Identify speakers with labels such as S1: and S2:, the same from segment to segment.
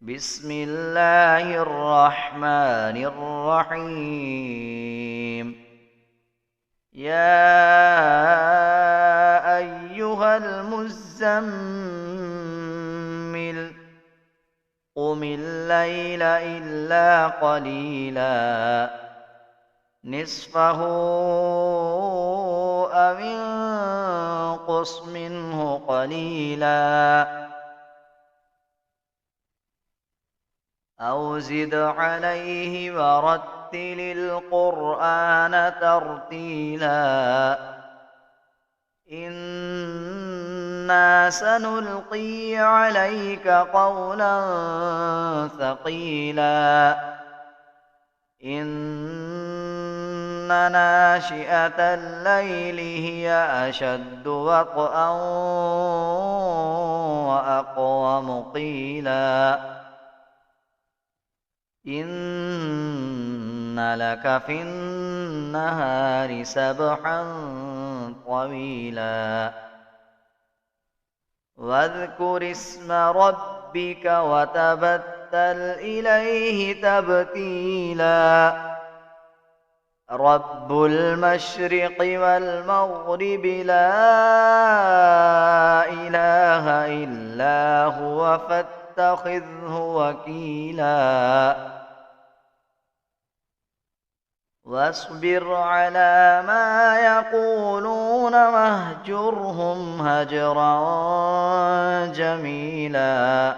S1: بسم الله الرحمن الرحيم. يا أيها المزمل قم الليل إلا قليلا نصفه أو انقص منه قليلا أو زد عليه ورتل القرآن ترتيلا إنا سنلقي عليك قولا ثقيلا إن ناشئة الليل هي أشد وطئا وأقوم قيلا إن لك في النهار سبحا طويلا واذكر اسم ربك وتبتل إليه تبتيلا رب المشرق والمغرب لا إله إلا هو فاتخذه وكيلا واصبر على ما يقولون واهجرهم هجرا جميلا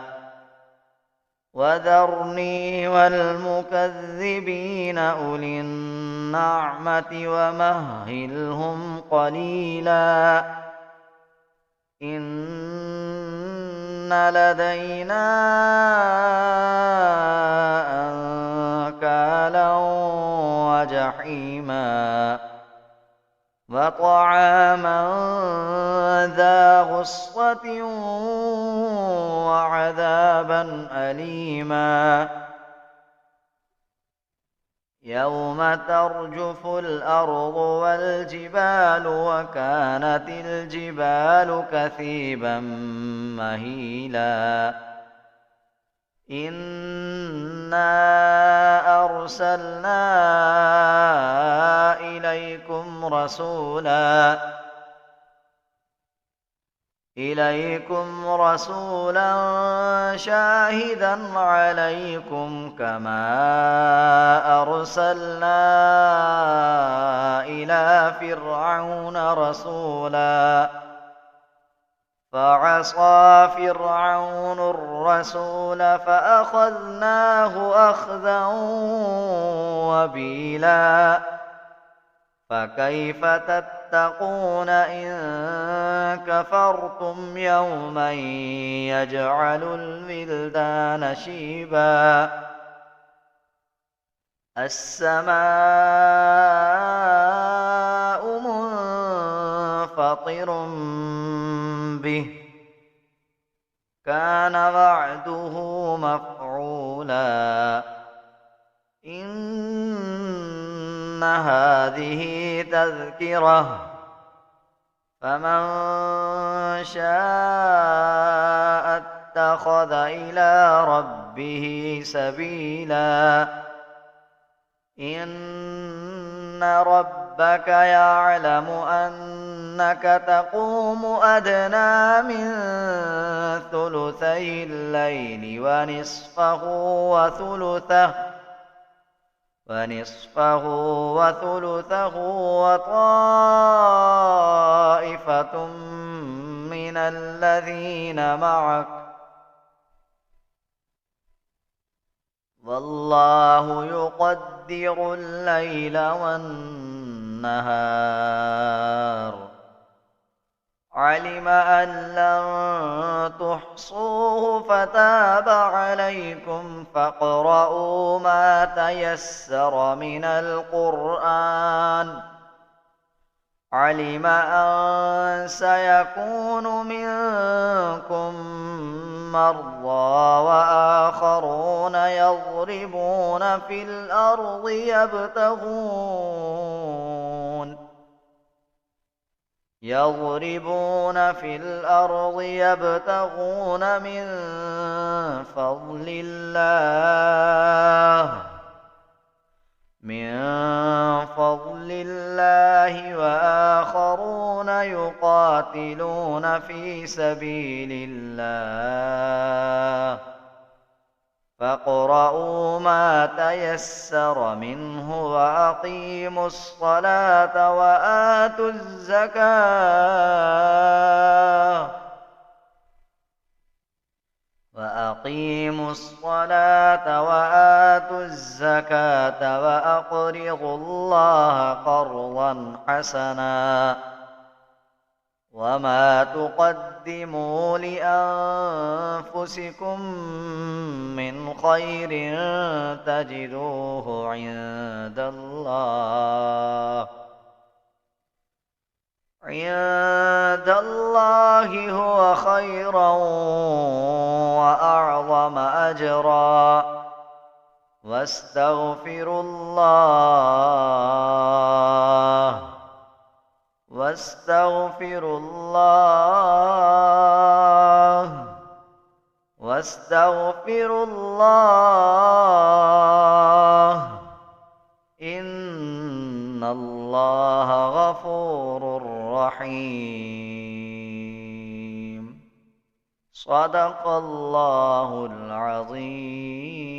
S1: وذرني والمكذبين أولي النعمة ومهلهم قليلا إن لدينا أنكالا وجحيما وطعاما ذا غصة وعذابا أليما يوم ترجف الأرض والجبال وكانت الجبال كثيبا مهيلا إنا أرسلنا إليكم رسولا شاهدا عليكم كما أرسلنا إلى فرعون رسولا فعصى فرعون الرسول فأخذناه أخذا وبيلا فكيف تتقون إن كفرتم يوما يجعل الولدان شيبا السماء منفطر به كان وعده مفعولا إن هذه تذكرة فمن شاء اتخذ إلى ربه سبيلا إن ربك يعلم أنك تقوم أدنى من ثلثي الليل ونصفه وثلثه وطائفة من الذين معك والله يقدر الليل والنهار علم أن لن تحصوه فتاب عليكم فاقرؤوا ما تيسر من القرآن علم أن سيكون منكم مرضى وآخرون يضربون في الأرض يبتغون من فضل الله وآخرون يقاتلون في سبيل الله فاقرؤوا ما تيسر منه وأقيموا الصلاة وآتوا الزكاة وأقرضوا الله قرضا حسنا وما تقدموا لأنفسكم من خير تجدوه عند الله هو خيرا وأعظم أجرا واستغفروا الله إن الله غفور رحيم. صدق الله العظيم.